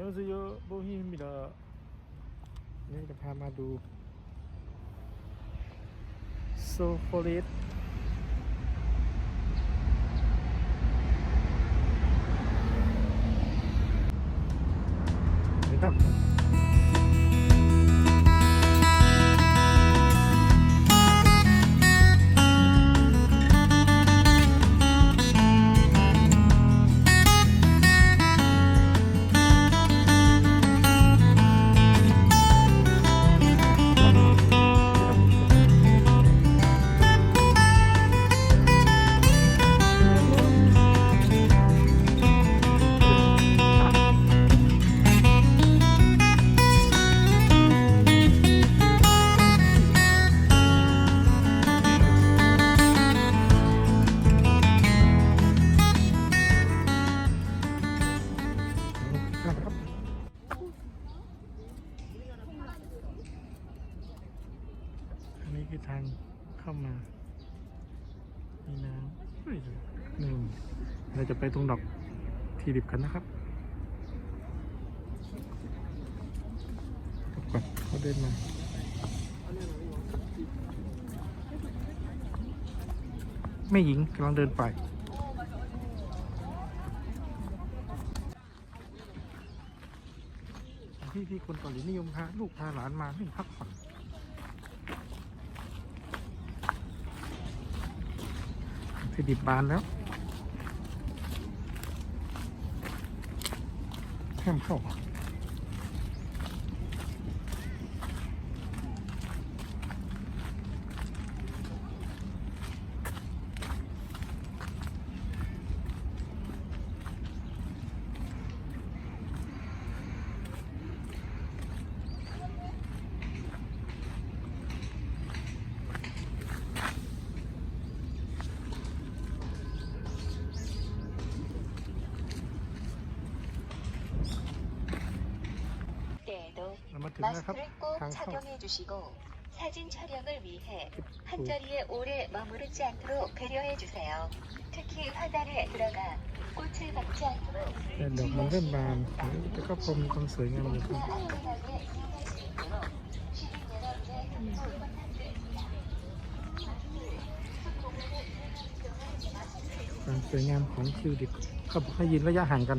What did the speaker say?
안녕하세요, 보희입니다. 네, 파마두 소포릿 일단นี่คือทางเข้ามามีน้ำนี่เราจะไปตรงดอกทีดิบกันนะครับก่อนเขาเดินมาแม่หญิงกำลังเดินไปที่คนเกาหลีนิยมพาลูกพาหลานมาให้พักผ่อนที่ดิบบานแล้วห้ามเข้า마스크를 꼭 착용해 주시고 사진 촬영을 위해 한자리에 오래 머무르지 않도록 배려해 주세요. 특히 화단에 들어가 꽃을 받지 않도록 주의하시고 안전하게 이용할 수 있도록 시민 여러분의 협조를 부탁드립니다. ความสวยงามของทิวลิปเขาบอกให้ยืนระยะห่างกัน